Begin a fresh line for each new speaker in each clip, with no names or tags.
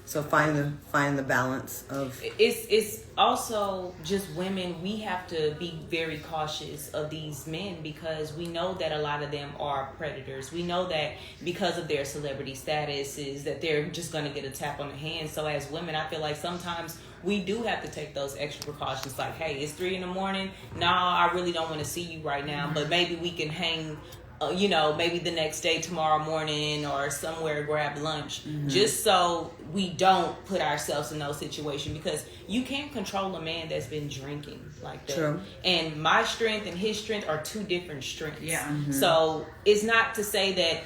So find the balance of
it's also just women. We have to be very cautious of these men because we know that a lot of them are predators. We know that because of their celebrity status is that they're just going to get a tap on the hand. So as women, I feel like sometimes we do have to take those extra precautions. Like, hey, it's 3 a.m. Nah, I really don't want to see you right now, but maybe we can hang maybe the next day, tomorrow morning, or somewhere grab lunch, just so we don't put ourselves in those situations, because you can't control a man that's been drinking like that.
True.
And my strength and his strength are two different strengths.
Yeah.
So it's not to say that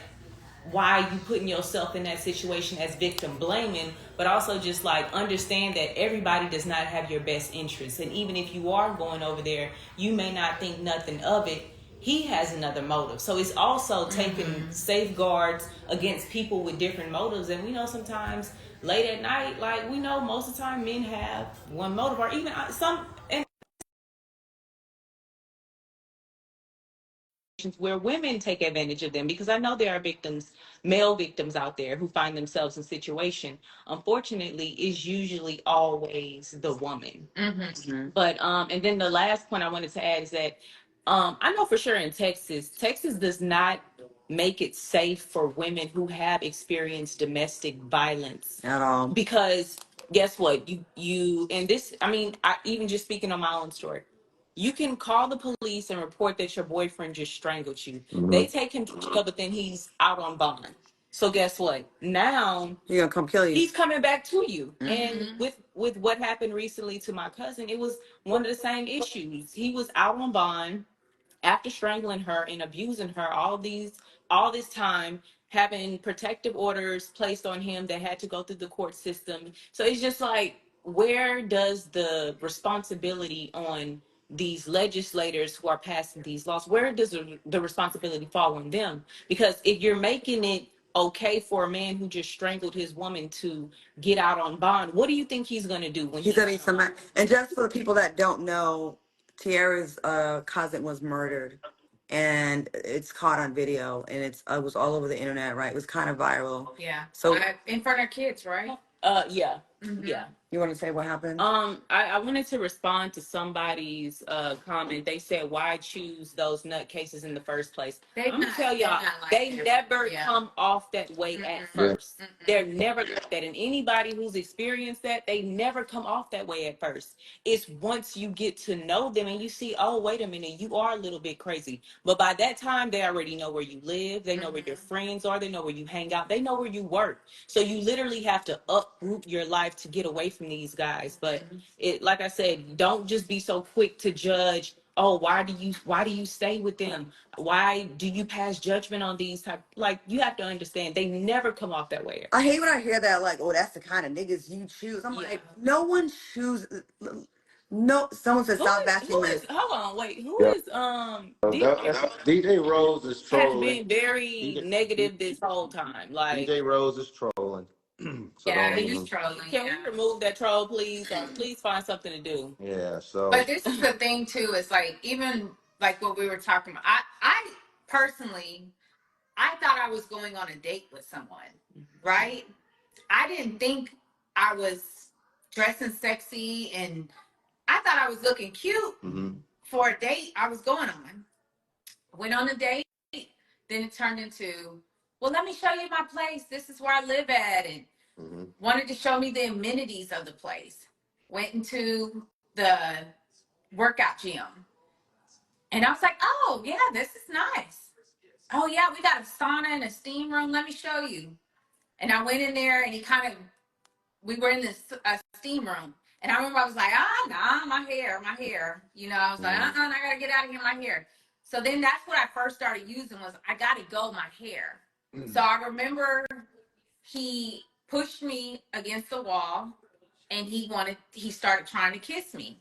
why you putting yourself in that situation as victim blaming, but also just like understand that everybody does not have your best interests. And even if you are going over there, you may not think nothing of it. He has another motive. So it's also taking safeguards against people with different motives. And we know sometimes late at night, like we know most of the time men have one motive, or even some where women take advantage of them, because I know there are victims, male victims out there who find themselves in situation. Unfortunately, is usually always the woman. But and then the last point I wanted to add is that I know for sure in Texas does not make it safe for women who have experienced domestic violence
at all.
because guess what, you and this, I mean, I even just speaking on my own story, you can call the police and report that your boyfriend just strangled you. They take him to jail, but then he's out on bond. So guess what? Now
He's gonna come kill you.
He's coming back to you. And with what happened recently to my cousin, it was one of the same issues. He was out on bond after strangling her and abusing her all this time, having protective orders placed on him that had to go through the court system. So it's just like, where does the responsibility on these legislators who are passing these laws, where does the responsibility fall on them? Because if you're making it okay for a man who just strangled his woman to get out on bond, what do you think he's going to do when
he's gonna be some? And just for the people that don't know, Tiara's cousin was murdered, and it's caught on video, and it was all over the internet, right? It was kind of viral.
Yeah.
So
in front of kids, right?
Yeah. Yeah.
you want to say what happened?
I wanted to respond to somebody's comment. They said, "Why choose those nut cases in the first place?" I'm gonna tell y'all, they never come off that way at first. They're never like that, and anybody who's experienced that, they never come off that way at first. It's once you get to know them and you see, oh, wait a minute, you are a little bit crazy. But by that time, they already know where you live. They know where your friends are. They know where you hang out. They know where you work. So you literally have to uproot your life to get away from these guys. But it, like I said, don't just be so quick to judge. Oh, why do you stay with them? Why do you pass judgment on these type? Like, you have to understand, they never come off that way.
I hate when I hear that, like, oh, that's the kind of niggas you choose. I'm like, no one chooses. No, someone said stop bashing this.
Hold on, wait. Who
Yeah.
is
DJ Rose is
has
trolling.
been very negative this whole time. Like,
DJ Rose is trolling. So
Yeah,
don't
he's
even.
trolling.
can we remove that troll, please? Or please find something to do.
Yeah. So.
But this is the thing too. Is like, even like what we were talking about. I personally, I thought I was going on a date with someone, right? I didn't think I was dressing sexy, and I thought I was looking cute for a date I was going on. Went on a date, then it turned into, well, let me show you my place. This is where I live at, and wanted to show me the amenities of the place. Went into the workout gym. And I was like, oh, yeah, this is nice. Oh, yeah, we got a sauna and a steam room. Let me show you. And I went in there, and we were in this steam room. And I remember I was like, nah, my hair. You know, I was like, I got to get out of here, my hair. So then that's what I first started using was, I got to go my hair. So I remember he pushed me against the wall, and he started trying to kiss me.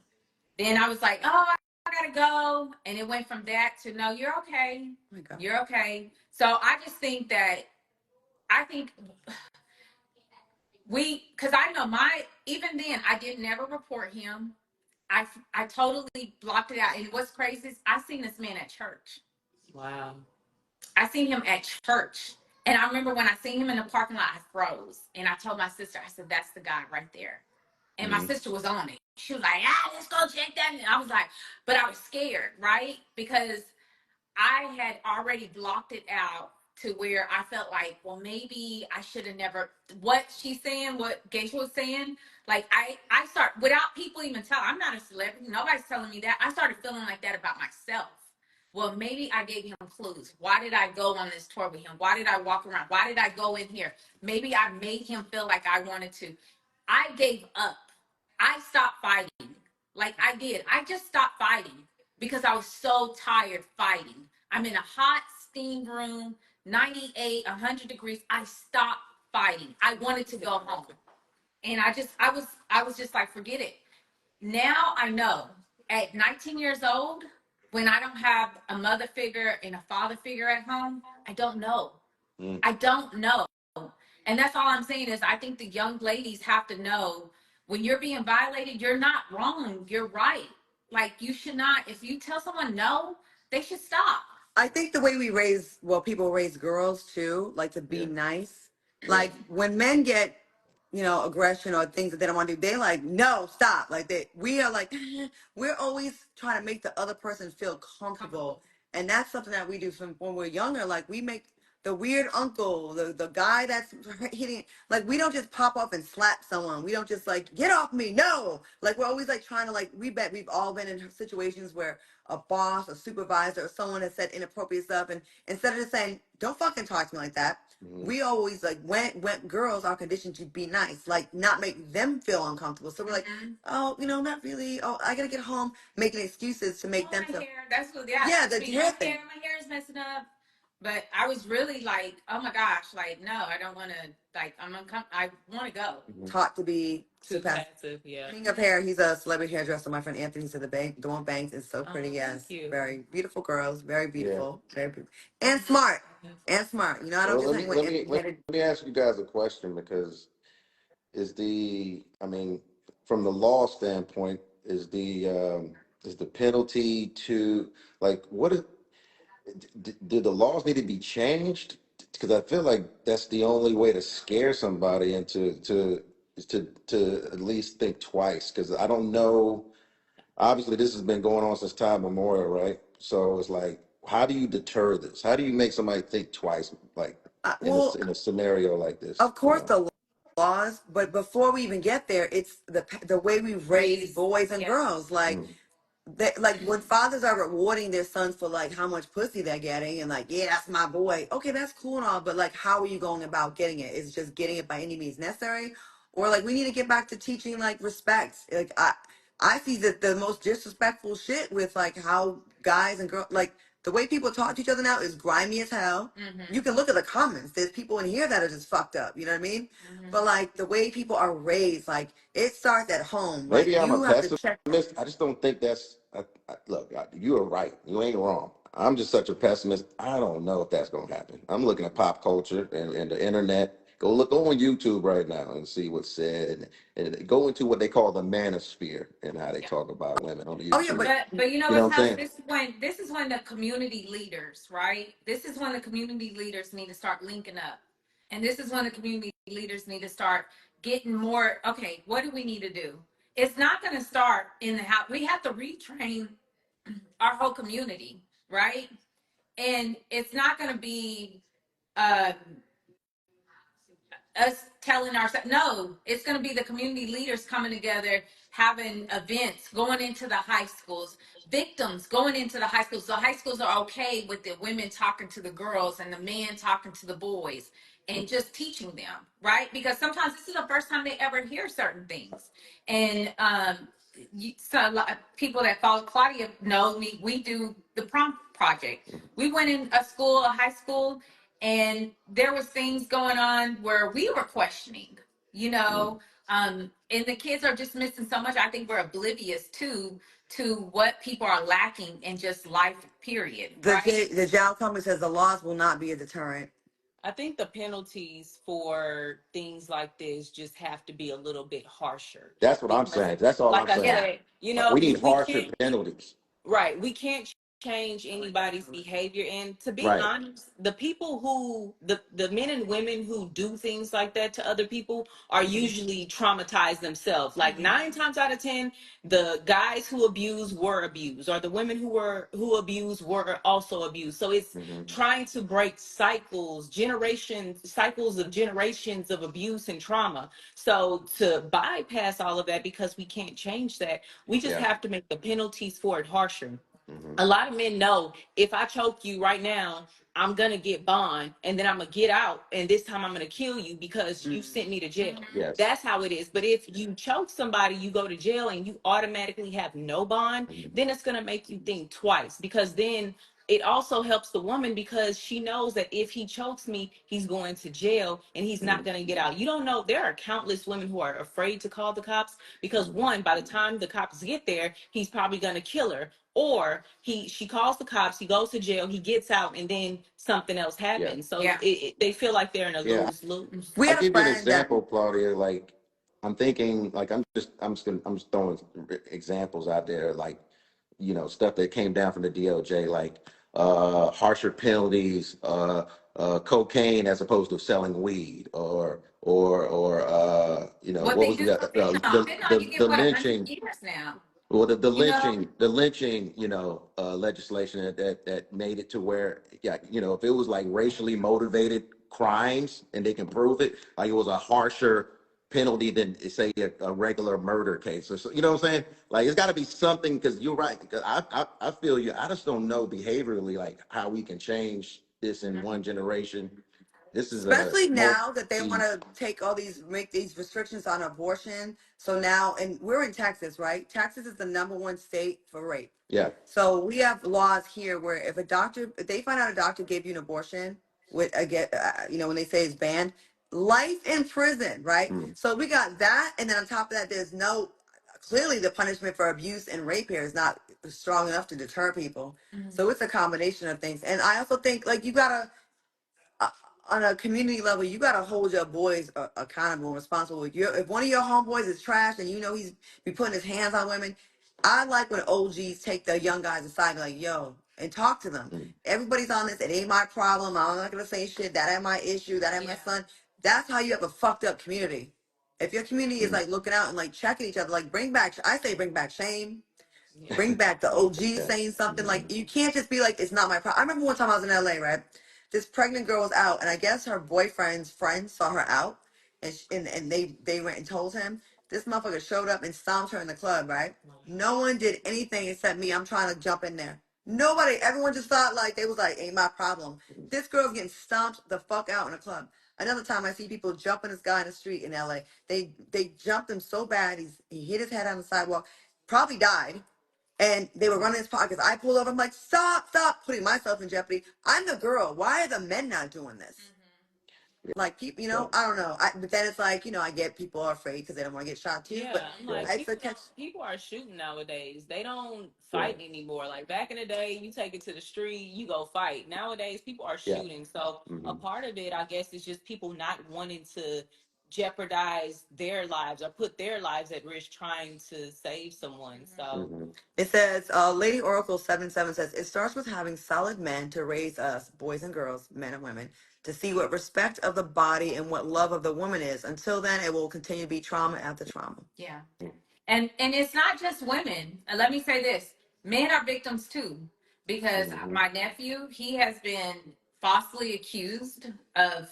Then I was like, oh, I gotta go. And it went from that to, no, you're okay.
Oh my God.
You're okay. So I just think because I know even then, I did never report him. I totally blocked it out. And what's crazy is I seen this man at church.
Wow.
I seen him at church. And I remember when I seen him in the parking lot, I froze. And I told my sister, I said, that's the guy right there. And my sister was on it. She was like, let's go check that. And I was like, but I was scared, right? Because I had already blocked it out to where I felt like, well, maybe I should have never, what she's saying, what Geisha was saying, like I start, without people even telling, I'm not a celebrity, nobody's telling me that. I started feeling like that about myself. Well, maybe I gave him clues. Why did I go on this tour with him? Why did I walk around? Why did I go in here? Maybe I made him feel like I wanted to. I gave up. I stopped fighting. Like I did. I just stopped fighting because I was so tired fighting. I'm in a hot steam room, 98, 100 degrees. I stopped fighting. I wanted to go home. And I was just like, forget it. Now I know at 19 years old, when I don't have a mother figure and a father figure at home, I don't know. I don't know. And that's all I'm saying is I think the young ladies have to know when you're being violated, you're not wrong. You're right. Like you should not, if you tell someone no, they should stop.
I think the way we raise, well, people raise girls too, like to be nice. Like when men get, aggression or things that they don't want to do, they like, no, stop. Like we are like, we're always trying to make the other person feel comfortable. And that's something that we do from when we're younger. Like we make the weird uncle, the guy that's hitting, like we don't just pop up and slap someone. We don't just like, get off me. No. Like we're always like trying to like, we bet we've all been in situations where a boss, a supervisor, or someone has said inappropriate stuff. And instead of just saying, don't fucking talk to me like that, we always like when girls are conditioned to be nice, like not make them feel uncomfortable. So we're like, oh, not really. Oh, I gotta get home, making excuses to make them
my
feel.
hair. That's what,
Yeah, the hair thing.
My hair is messing up. But I was really like, oh my gosh, like no, I don't want to. Like I want to go.
Taught to be
Too passive, yeah.
Speaking of hair, he's a celebrity hairdresser. My friend Anthony said the one Banks is so pretty. Yes,
Thank you.
very beautiful girls, very beautiful, very beautiful, and smart, and smart. I don't just hang with
let me ask you guys a question because from the law standpoint, is the penalty to like do the laws need to be changed? Because I feel like that's the only way to scare somebody into to at least think twice. Because I don't know. Obviously, this has been going on since time memorial, right? So it's like, how do you deter this? How do you make somebody think twice, like in a scenario like this?
Of course, the laws, but before we even get there, it's the way we raise boys and girls. Like like when fathers are rewarding their sons for like how much pussy they're getting and like, yeah, that's my boy. Okay, that's cool and all, but like, how are you going about getting it? Is it just getting it by any means necessary, or like we need to get back to teaching like respect? Like I see that the most disrespectful shit with like how guys and girls like the way people talk to each other now is grimy as hell. You can look at the comments. There's people in here that are just fucked up. You know what I mean? But like the way people are raised, like it starts at home.
Maybe
like,
I'm
you
a
have to check.
pessimist. I just don't think that's. Look, you are right. You ain't wrong. I'm just such a pessimist. I don't know if that's gonna happen. I'm looking at pop culture and the internet. Go on YouTube right now and see what's said, and go into what they call the manosphere and how they talk about women on the YouTube.
Oh yeah,
but you know
You know
what's
what I'm
happening? This is when the community leaders, right? This is when the community leaders need to start linking up, and this is when the community leaders need to start getting more. Okay, what do we need to do? It's not going to start in the house. We have to retrain our whole community, right? And it's not going to be uh, us telling ourselves. No, it's going to be the community leaders coming together, having events, going into the high schools, victims going into the high schools. So high schools are okay with the women talking to the girls and the men talking to the boys and just teaching them, right? Because sometimes this is the first time they ever hear certain things. And so a lot of people that follow Claudia know me. We do the Prompt Project. We went in a high school, and there was things going on where we were questioning, and the kids are just missing so much. I think we're oblivious to what people are lacking in just life, period.
The jail company says the laws will not be a deterrent.
I think the penalties for things like this just have to be a little bit harsher.
That's what I'm saying. That's all I'm saying.
Like I said,
we need harsher penalties.
Right. We can't change anybody's behavior. And to be
Right.
honest, the people who the men and women who do things like that to other people are usually traumatized themselves. Like 9 times out of 10, the guys who abuse were abused, or the women who abused were also abused. So it's trying to break cycles of generations of abuse and trauma. So to bypass all of that, because we can't change that, we just have to make the penalties for it harsher. A lot of men know, if I choke you right now, I'm gonna get bond, and then I'm gonna get out, and this time I'm gonna kill you because you sent me to jail.
Yes.
That's how it is. But if you choke somebody, you go to jail and you automatically have no bond, then it's gonna make you think twice, because then it also helps the woman, because she knows that if he chokes me, he's going to jail and he's not going to get out. You don't know, there are countless women who are afraid to call the cops because, one, by the time the cops get there, he's probably going to kill her. Or she calls the cops, he goes to jail, he gets out, and then something else happens. So they feel like they're in a lose-lose.
We
I'll
had a
give you an
friend that
example, Claudia. Like, I'm thinking, like, I'm just throwing examples out there, like, stuff that came down from the DOJ, like harsher penalties, cocaine as opposed to selling weed, or
What
what
they
was
do
the
for fentanyl. Fentanyl, you get
the
what, 100
lynching.
years now.
Well, the
You know,
lynching, legislation that made it to where, yeah, if it was like racially motivated crimes and they can prove it, like it was a harsher penalty than say a regular murder case. Or so, you know what I'm saying? Like it's got to be something, because you're right. Because I feel you. I just don't know behaviorally like how we can change this in one generation. This is a
especially now that they want
multi.
to make these restrictions on abortion. So now, and we're in Texas, right? Texas is the #1 state for rape.
Yeah.
So we have laws here where if they find out a doctor gave you an abortion, with when they say it's banned, life in prison, right?
Mm.
So we got that, and then on top of that, there's no, clearly the punishment for abuse and rape here is not strong enough to deter people. So it's a combination of things, and I also think like you gotta uh, on a community level, you gotta hold your boys accountable and responsible. If one of your homeboys is trash and he's be putting his hands on women, I like when OGs take the young guys aside and be like, yo, and talk to them. Everybody's on this. It ain't my problem. I'm not gonna say shit. That ain't my issue. That ain't my son. That's how you have a fucked up community. If your community is like looking out and like checking each other, like I say bring back shame. Bring back the OG
Yeah.
saying something. Like you can't just be like, it's not my problem. I remember one time I was in LA, right? This pregnant girl was out, and I guess her boyfriend's friend saw her out, and they went and told him. This motherfucker showed up and stomped her in the club, right? No one did anything except me. I'm trying to jump in there. Nobody, everyone just thought like they was like, ain't my problem. This girl's getting stomped the fuck out in a club. Another time I see people jumping this guy in the street in LA. They jumped him so bad he hit his head on the sidewalk, probably died. And they were running his pockets. I pulled over. I'm like, stop, putting myself in jeopardy. I'm the girl. Why are the men not doing this? Like people,
Yeah.
I don't know. But then it's like, I get people are afraid because they don't want to get shot too.
Yeah,
But
I'm like,
it's a catch.
people are shooting nowadays. They don't
Yeah.
fight anymore. Like back in the day, you take it to the street, you go fight. Nowadays, people are
Yeah.
shooting. So a part of it, I guess, is just people not wanting to jeopardize their lives or put their lives at risk trying to save someone. So
It says, Lady Oracle 77 says, it starts with having solid men to raise us, boys and girls, men and women, to see what respect of the body and what love of the woman is. Until then, it will continue to be trauma after trauma.
yeah. And it's not just women. And let me say this: men are victims too, because my nephew, he has been falsely accused of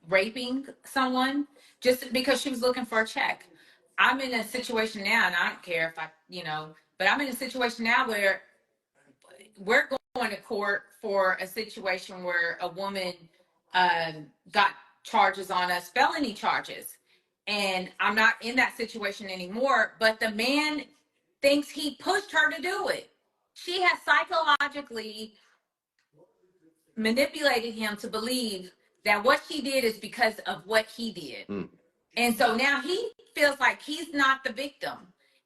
raping someone just because she was looking for a check. I'm in a situation now, and I don't care if but I'm in a situation now where we're going to court for a situation where a woman got charges on us, felony charges. And I'm not in that situation anymore, but the man thinks he pushed her to do it. She has psychologically manipulated him to believe that what she did is because of what he did. And so now he feels like he's not the victim.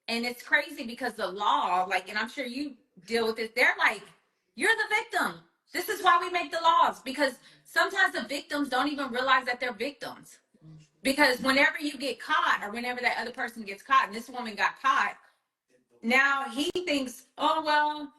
And it's crazy because the law, and I'm sure you deal with it, they're like, you're the victim. This is why we make the laws, because sometimes the victims don't even realize that they're victims. Because whenever you get caught, or whenever that other person gets caught, and this woman got caught, now he thinks, oh, well,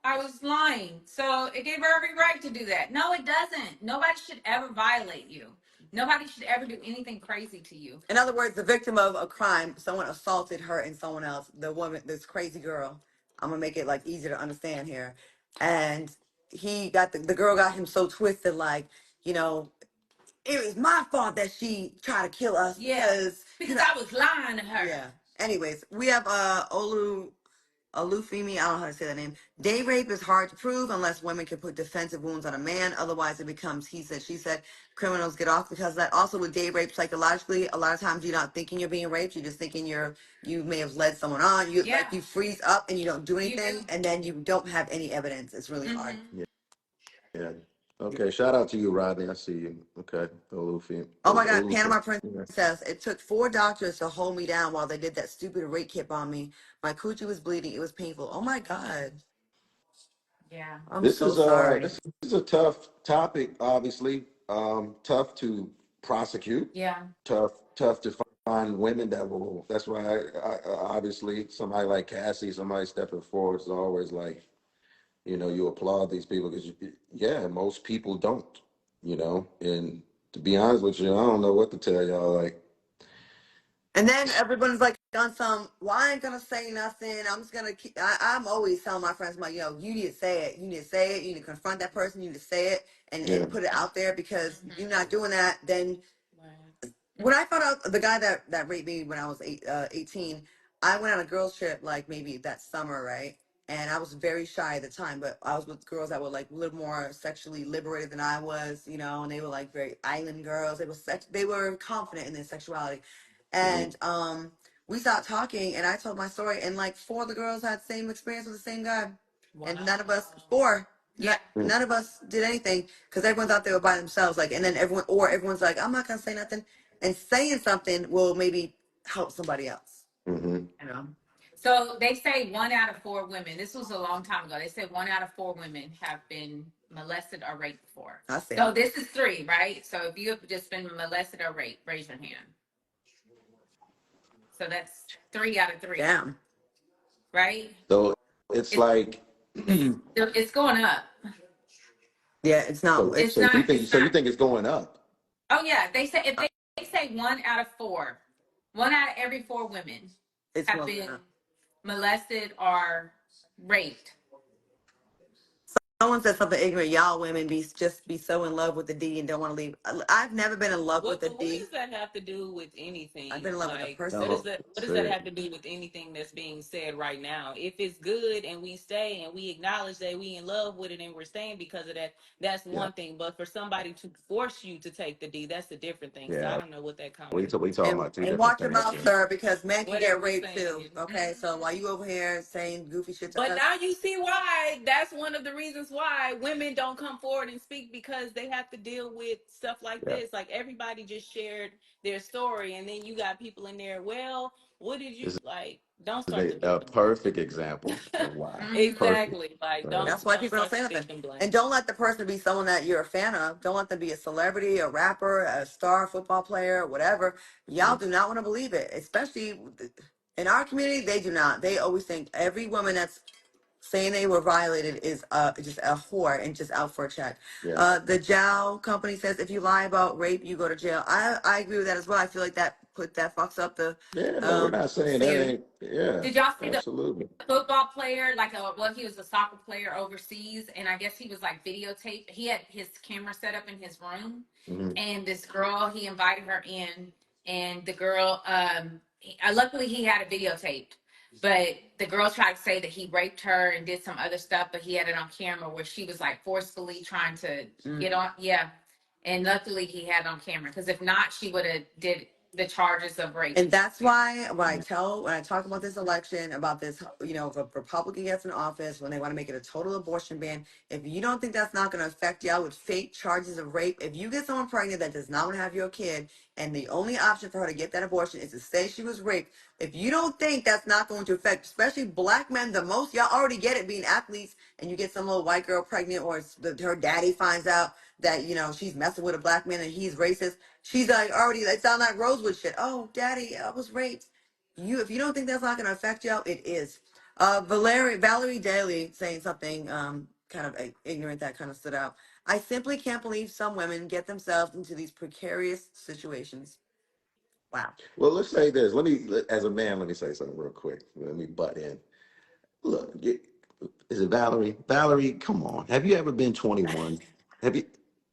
I was lying. So it gave her every right to do that. No, it doesn't. Nobody should ever violate you. Nobody should ever do anything crazy to you.
In other words, the victim of a crime, someone assaulted her and someone else, the woman, this crazy girl. I'm gonna make it like easier to understand here. And he got the girl got him so twisted, like, you know, it was my fault that she tried to kill us
because I was lying to her.
Yeah. Anyways, we have Olufemi, I don't know how to say that name. Day rape is hard to prove unless women can put defensive wounds on a man. Otherwise, it becomes he said, she said. Criminals get off because of that. Also, with day rape, psychologically, a lot of times you're not thinking you're being raped. You're just thinking you may have led someone on. You like you freeze up and you don't do anything, and then you don't have any evidence. It's really hard.
Yeah. Okay. Shout out to you, Rodney. I see you. Okay.
Oh my God, Panama Princess. It took 4 doctors to hold me down while they did that stupid rape kit on me. My coochie was bleeding. It was painful. Oh my God.
Yeah.
I'm
This
so
is
sorry.
this is a tough topic, obviously. Tough to prosecute.
Yeah.
Tough to find women that will. That's why I obviously somebody like Cassie, somebody stepping forward is always like, you applaud these people because yeah, most people don't, and to be honest with you, I don't know what to tell y'all. Like,
And then everyone's like on some, well, I ain't gonna say nothing. I'm just gonna keep, I'm always telling my friends, I'm like, yo, you need to say it. You need to say it. You need to confront that person. You need to say it and put it out there because you're not doing that. Then when I found out the guy that raped me when I was 18, I went on a girls trip like maybe that summer, right? And I was very shy at the time, but I was with girls that were like a little more sexually liberated than I was, and they were like very island girls. They were confident in their sexuality. And we started talking and I told my story and like 4 of the girls had the same experience with the same guy. Wow. And none of us, 4, none of us did anything because everyone thought they were by themselves. Like, and then everyone's like, I'm not gonna say nothing. And saying something will maybe help somebody else.
mm-hmm.
So they say 1 out of 4 women. This was a long time ago. They said 1 out of 4 women have been molested or raped before.
I see.
So this is 3, right? So if you have just been molested or raped, raise your hand. So that's 3 out of 3.
Damn.
Right?
So it's like
it's going up.
Yeah, it's not.
So,
It's
so
not.
you think it's going up?
Oh yeah, they say if they say 1 out of 4, 1 out of every 4 women have been molested or raped.
Someone said something ignorant. Y'all women be so in love with the D and don't want to leave. I've never been in love with the D.
What does that have to do with anything?
I've been in love with a person.
What does that have to do with anything that's being said right now? If it's good and we stay and we acknowledge that we in love with it and we're staying because of that, that's one thing. But for somebody to force you to take the D, that's a different thing. So I don't know what that comment.
We talking about 2 different
watch your
things.
mouth, sir, because men can get raped too. Okay, so while you over here saying goofy shit to us,
but now you see why. That's one of the reasons why women don't come forward and speak because they have to deal with stuff like this. Like everybody just shared their story, and then you got people in there. Well, what did you like? Don't start the
A
victim.
perfect example of why.
Exactly. Like
that's why people don't say nothing. And don't let the person be someone that you're a fan of. Don't let them be a celebrity, a rapper, a star football player, whatever. Y'all do not want to believe it, especially in our community. They do not. They always think every woman that's saying they were violated is just a whore and just out for a check. The JAL company says if you lie about rape, you go to jail. I agree with that as well. I feel like that fucks up the.
We're not saying that ain't. Yeah.
Did y'all see
absolutely.
the football player? He was a soccer player overseas, and I guess he was like videotaped. He had his camera set up in his room, and this girl, he invited her in, and the girl, luckily he had it videotaped. But the girl tried to say that he raped her and did some other stuff, but he had it on camera where she was like forcefully trying to get on. Yeah. And luckily he had it on camera because if not, she would have did the charges of rape.
And that's why when I talk about this election, about this, if a Republican gets in office, when they want to make it a total abortion ban, if you don't think that's not going to affect y'all with fake charges of rape, if you get someone pregnant that does not want to have your kid, and the only option for her to get that abortion is to say she was raped, if you don't think that's not going to affect, especially black men, the most, y'all already get it being athletes, and you get some little white girl pregnant, or her daddy finds out that, she's messing with a black man and he's racist. She's like already, it's on that Rosewood shit. Oh, daddy, I was raped. If you don't think that's not going to affect y'all, it is. Valerie Daly saying something kind of ignorant that kind of stood out. I simply can't believe some women get themselves into these precarious situations. Wow.
Well, let's say this. As a man, let me say something real quick. Let me butt in. Look, is it Valerie? Valerie, come on. Have you ever been 21? Have you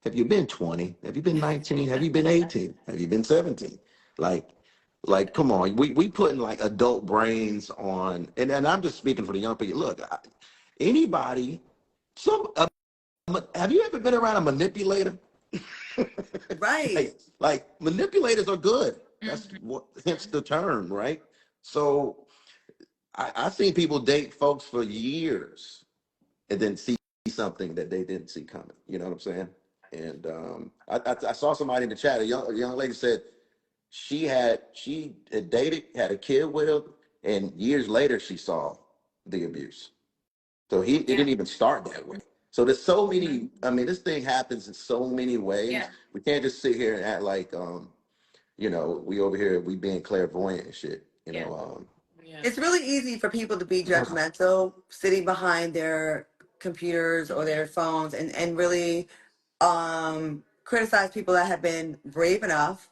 have you been 20? Have you been 19? Have you been 18? Have you been 17? Like, come on. We putting like adult brains on, and I'm just speaking for the young people. Look, anybody, some have you ever been around a manipulator?
Right.
Like manipulators are good. That's what hence the term, right? So I've seen people date folks for years and then see something that they didn't see coming. You know what I'm saying? And I saw somebody in the chat. A young lady said she had dated, had a kid with him, and years later she saw the abuse. So it didn't even start that way. So there's so many. I mean, this thing happens in so many ways.
Yeah.
We can't just sit here and act like we over here we being clairvoyant and shit.
Yeah.
Yeah.
It's really easy for people to be judgmental sitting behind their computers or their phones and really criticize people that have been brave enough,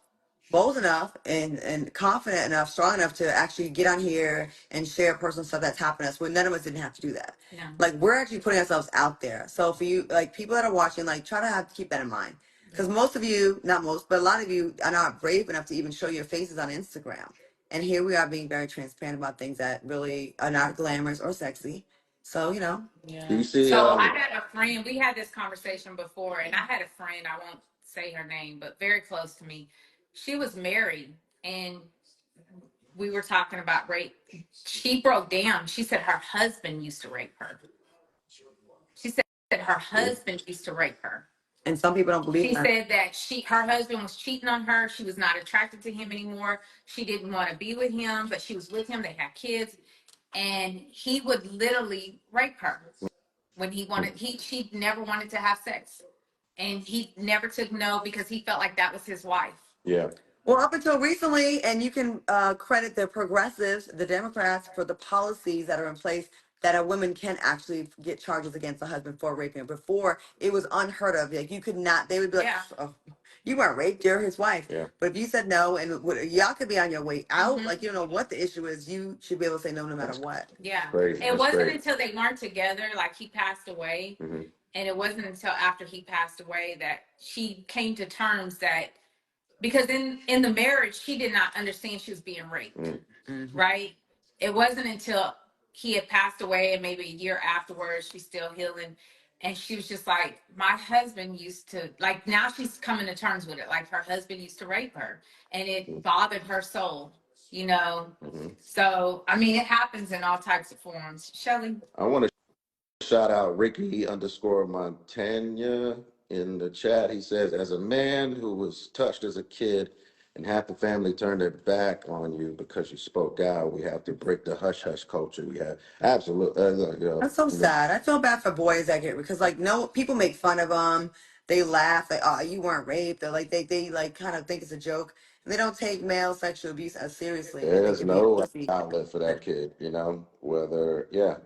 bold enough, and confident enough, strong enough to actually get on here and share personal stuff that's happened to us when none of us didn't have to do that.
No.
Like we're actually putting ourselves out there. So for you, like people that are watching, like try to keep that in mind. Because most of you, not most, but a lot of you are not brave enough to even show your faces on Instagram. And here we are being very transparent about things that really are not glamorous or sexy. So,
Do
Yeah.
you see?
So I had a friend, we had this conversation before, and I had a friend, I won't say her name, but very close to me. She was married, and we were talking about rape. She broke down. She said her husband used to rape her. She said her husband used to rape her.
and some people don't believe
She
that.
said that her husband was cheating on her. She was not attracted to him anymore. She didn't want to be with him, but she was with him. They had kids, and he would literally rape her when she never wanted to have sex, and he never took no because he felt like that was his wife.
Yeah.
Well, up until recently, and you can credit the progressives, the Democrats, for the policies that are in place that a woman can actually get charges against a husband for raping her. Before, it was unheard of. Like you could not. They would be like,
Yeah.
"Oh, you weren't raped. You're his wife."
Yeah.
But if you said no, and y'all could be on your way out,
Mhm.
like you don't know what the issue is, you should be able to say no, no matter what.
Yeah.
Crazy.
It
That's
wasn't
crazy.
until they weren't together, like he passed away,
Hmm.
and it wasn't until after he passed away that she came to terms that because in the marriage she did not understand she was being raped.
Mm-hmm.
Right? It wasn't until he had passed away and maybe a year afterwards, she's still healing. And she was just like, my husband used to, like, now she's coming to terms with it. Like, her husband used to rape her and it bothered her soul, you know?
Hmm.
So, I mean, it happens in all types of forms. Shelly?
I want to shout out Ricky underscore Montana in the chat. He says, as a man who was touched as a kid and half the family turned their back on you because you spoke out, we have to break the hush hush culture. We have absolutely.
That's so sad. I feel bad for boys that get because like no people make fun of them. They laugh like, "Oh, you weren't raped." Or like they like kind of think it's a joke, and they don't take male sexual abuse as seriously as they
There's
could be a
no
pussy.
outlet for that kid, whether, yeah,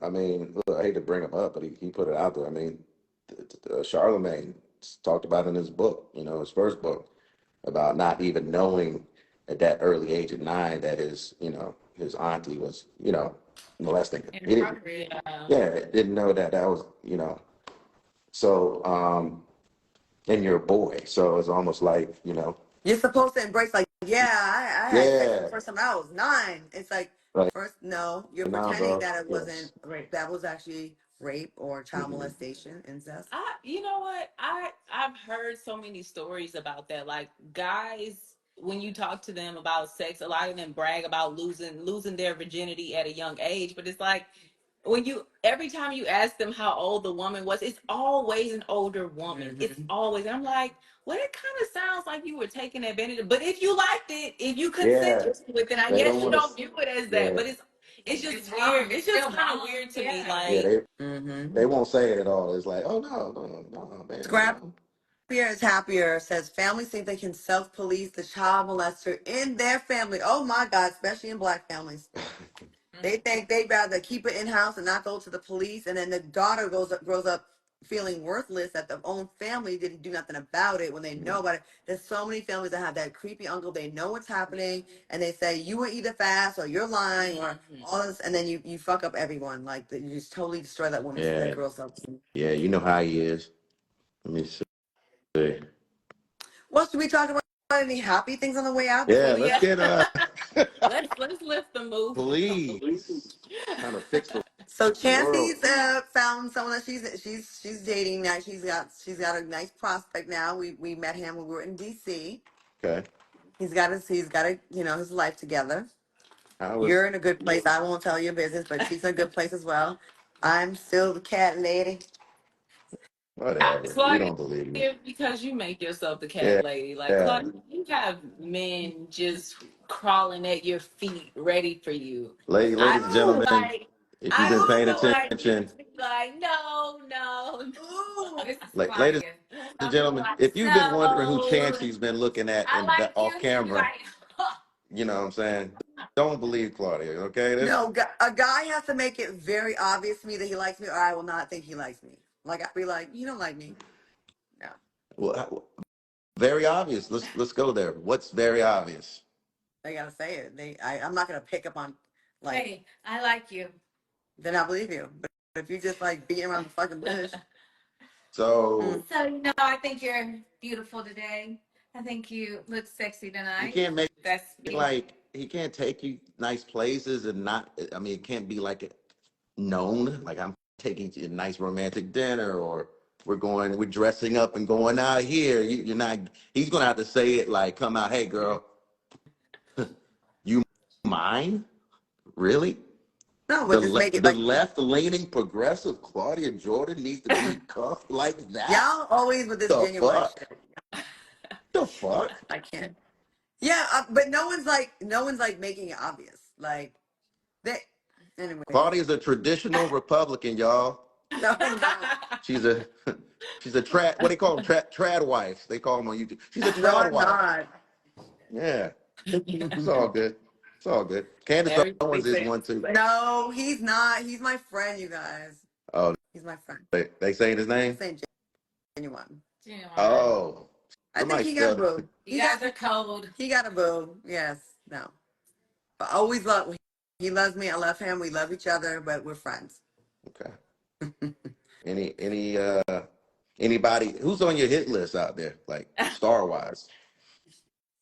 I mean, look, I hate to bring him up, but he put it out there. I mean, Charlemagne talked about in his book, his first book, about not even knowing at that early age of 9 that his auntie was, molesting him. He didn't, yeah, didn't know that was, so, and you're a boy. So it's almost like,
You're supposed to embrace like, yeah, I had sex for the
yeah,
first time when I was 9. It's like
like,
first, no, you're
now,
pretending
bro,
that it wasn't
yes.
rape. That was actually rape or child
Mhm.
molestation, incest.
You know what? I've heard so many stories about that. Like guys, when you talk to them about sex, a lot of them brag about losing their virginity at a young age. But it's like every time you ask them how old the woman was, it's always an older woman. It's always. I'm like, well, it kind of sounds like you were taking advantage of. But if you liked it, if you
Yeah,
consented to it, then I
they
guess
don't
you
want
don't
to.
view it as that.
Yeah,
But it's just
It's wrong.
weird. It's just
Still
kind of
wrong.
weird to me.
Yeah.
yeah,
Like.
they won't say it at all. It's like, oh no, no, no, man,
Scrappier is happier says families think they can self-police the child molester in their family. Oh my God, especially in black families. They think they'd rather keep it in house and not go to the police, and then the daughter grows up feeling worthless that the own family didn't do nothing about it when they know about it. There's so many families that have that creepy uncle. They know what's happening, and they say you were either fast or you're lying or all this, and then you fuck up everyone. Like you just totally destroy that woman's that girl's self.
Yeah, you know how he is. Let me see.
Well, should we talk about any happy things on the way out before
Yeah,
we?
let's get
let's lift the mood.
please trying to fix the
So
world.
Chancey's found someone that she's dating now. She's got a nice prospect now. We met him when we were in DC.
Okay.
He's got his life together.
How was
You're in a good place. I won't tell your business, but she's in a good place as well. I'm still the cat lady.
whatever? We
Claudia,
don't believe you.
because you make yourself the cat
Yeah,
lady. Like
yeah.
Claudia, you have men just crawling at your feet, ready for you. I
Ladies and
feel
gentlemen,
like
if you've
I
been paying
feel like you
attention,
should be like, no, no,
Ooh, this is
ladies
Claudia.
and
I'll be
gentlemen,
like,
if you've been wondering who
so
Chancey's been looking at
I
in
like you.
off
She'll be
camera,
like,
you know what I'm saying? Don't believe Claudia, okay? This
No, a guy has to make it very obvious to me that he likes me, or I will not think he likes me. Like I'd be like, you don't like me. No,
well, very obvious. Let's go there. What's very obvious?
they gotta say it. I'm not gonna pick up on like.
hey, I like you.
Then I believe you. But if you just like beating around the fucking bush,
So
So I think you're beautiful today. I think you look sexy
you
tonight.
can't make
That's
it
me.
like he can't take you nice places and not. I mean, it can't be like known. Like I'm taking you to a nice romantic dinner, or we're dressing up and going out here. You're not. He's gonna have to say it like, come out, hey girl, you mine? Really?
no, but just make it
The
like
left leaning progressive Claudia Jordan needs to be cuffed like that?
y'all always with this
The
genuine
fuck?
shit.
The fuck?
I can't. Yeah, but no one's like making it obvious. Like they, anyways.
Claudia's a traditional Republican, y'all.
No, I'm not.
She's a she's a trad. What do they call them? Trad wife. They call them on YouTube. She's a
No,
trad
I'm
wife.
not.
Yeah, it's all good. It's all good. Candace
everybody
Owens is
says
one too.
No, he's not. He's my friend, you guys.
Oh,
He's my friend.
they saying his
I'm
name?
saying genuine.
Oh,
I think
somebody
he got a
spelled
boo.
You guys are cold.
He got a boo. Yes. No. But always love. He loves me. I love him. We love each other, but we're friends.
Okay. Anybody who's on your hit list out there, like star wise?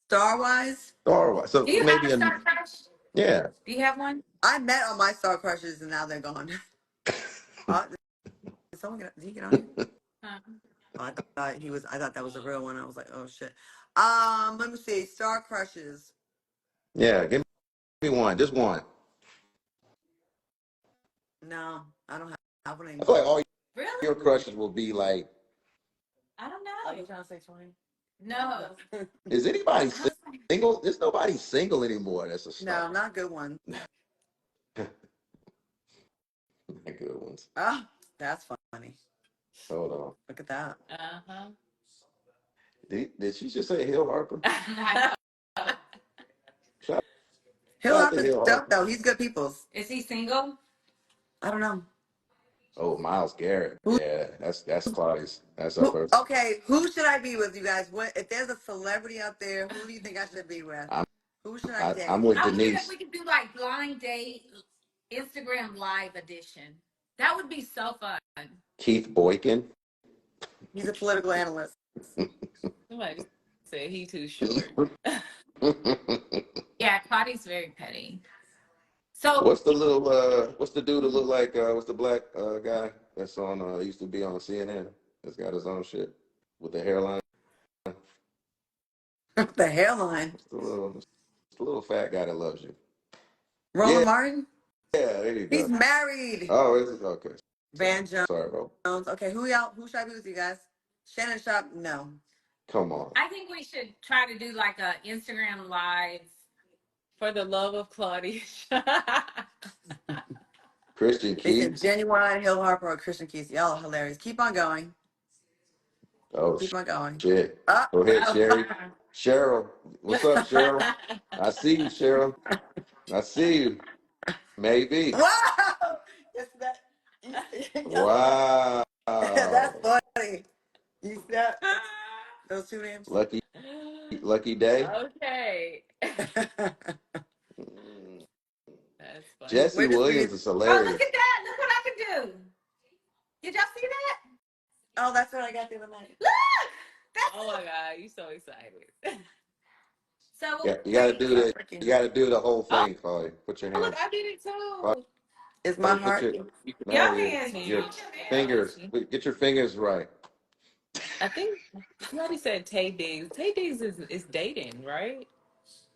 Star wise,
Star wise. So
Do you have
maybe
a
a
star crush?
yeah.
Do you have one?
I met all my star crushes and now they're gone. Did he get on here?
Huh.
Oh, I thought that was a real one. I was like, oh shit. Let me see. Star crushes.
Yeah, give me one. Just one.
No, I don't have one
I feel
anymore.
like all
Really?
your crushes will be like,
I don't
Are you
know.
trying to say 20?
No.
is anybody
I was like,
single? There's nobody single anymore. That's a star.
No, not good ones.
Good ones.
Ah, that's funny.
Hold on.
Look at that.
uh-huh.
Did she just say Hill Harper? Shout
He'll
out
have
to
to
Hill
stuff
Harper.
though. He's good people's.
is he single?
I don't know.
Oh, Miles Garrett.
Who,
Yeah, that's Claudia's. That's her person.
okay, who should I be with, you guys? What if there's a celebrity out there? Who do you think I should be with?
I'm
Who should I
I'm
date?
with
I was thinking if
Denise.
we could do like blind date Instagram live edition. That would be so fun.
Keith Boykin.
He's a political analyst.
Somebody said he too short.
Yeah, Claudia's very petty. So
What's the what's the dude that look like what's the black guy that's on used to be on CNN that's got his own shit with the hairline?
The hairline.
It's the little fat guy that loves you.
Roland Martin.
Yeah, there you
He's
go.
married.
Oh, is it? Okay.
Van
Sorry, bro.
Jones. Okay, who y'all? Who should I be with, you guys? Shannon Sharp. No.
Come on.
I think we should try to do like a Instagram live.
For the love of Claudia.
Christian
They said
Keith.
Genuine, Hill Harper, or Christian Keith. Y'all are hilarious. Keep on going.
Oh
Keep on going.
shit.
Oh,
Go ahead, Sherry. Cheryl. What's up, Cheryl? I see you, Cheryl. I see you. Maybe.
Wow. It's that.
Wow.
That's funny. You see that? Those two names.
Lucky day.
Okay.
Mm.
That's funny.
Jesse
We're just being.
Williams is
Oh, look
hilarious.
at that. Look what I can do. Did y'all see that?
Oh, that's what I got the other night.
Look. That's
Oh my God, you so excited.
so
Yeah, you gotta
wait.
do that. You gotta do the whole
Oh,
thing, Chloe. Put your
look,
hands.
I did it too.
Is my
Chloe, put
heart?
your
Your
no,
hands.
your
Put your
fingers.
hands.
Get your fingers right.
I think somebody said Tay Diggs. Tay Diggs is dating, right?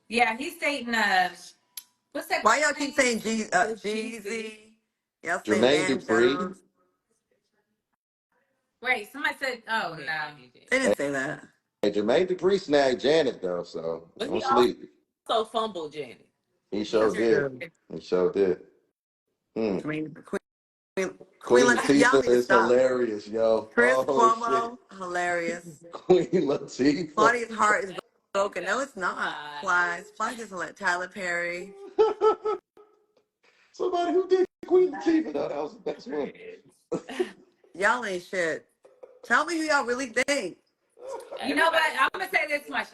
Yeah, he's dating what's that?
Why y'all keep saying
The
Jeezy?
GC.
Y'all say
Jermaine
Van
Dupri.
Jones.
Wait, somebody said oh
Okay,
no.
he did.
They
Hey,
didn't say that.
Jermaine Dupri snagged Janet though, so
But
don't
he
sleep.
also fumbled Janet.
He
He
sure
That's
sure
did.
true.
did.
He sure did.
I mean, Queen
Queen
Y'all
Latifah
need to
is
stop.
hilarious, yo.
Chris
Oh shit.
Cuomo, hilarious.
Queen Latifah.
Claudia's heart is broken. No, it's not.
Why?
Plies. Plies doesn't let Tyler Perry.
Somebody who did Queen Latifah though, that was the best one.
Y'all ain't shit. Tell me who y'all really think.
You know what? I'm gonna say this much.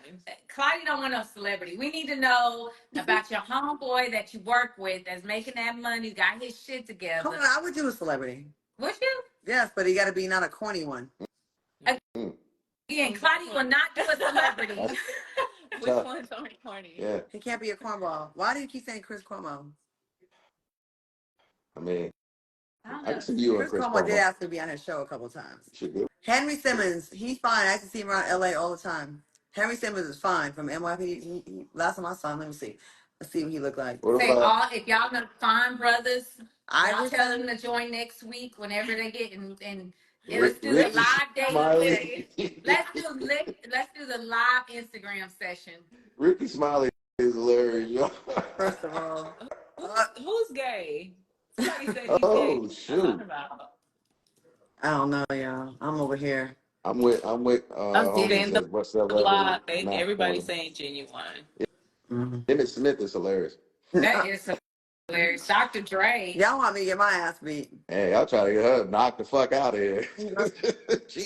Claudia don't want no celebrity. We need to know about your homeboy that you work with that's making that money, got his shit
Come
together.
on, I would do a celebrity.
Would you?
Yes, but he got to be not a corny one.
Mm,
Again, Claudia will not do a celebrity.
that's
Which
tough.
one's on corny?
Yeah.
He can't be a cornball. Why do you keep saying Chris Cuomo?
I mean,
I don't
I can
know.
see you and
Chris
Chris
Cuomo did
Cuomo.
ask me to be on his show a couple times.
You should do.
Henry Simmons, he's fine. I used to see him around LA all the time. Henry Simmons is fine from NYPD. Last time I saw him, let me see. Let's see what he looked like.
What
Say
about
all if y'all know Fine Brothers, y'all tell them
Iverson.
to join next week whenever they get and let's do the
Ricky
live date.
Smiley?
Let's do the live Instagram session.
Ricky Smiley is hilarious, yo.
First of all,
Who's gay? Somebody said he's gay.
Oh
What you talking
shoot.
about?
I don't know, y'all. I'm over here.
I'm with
Oh,
homies
Spin
Diddy.
the
as what celebrity
block. They
not one
everybody
of them.
saying genuine.
Mhm.
Emmett Smith is hilarious.
That is hilarious. Dr. Dre.
Y'all want me to get my ass beat?
Hey, I'll try to get her knocked the fuck out of here.
He was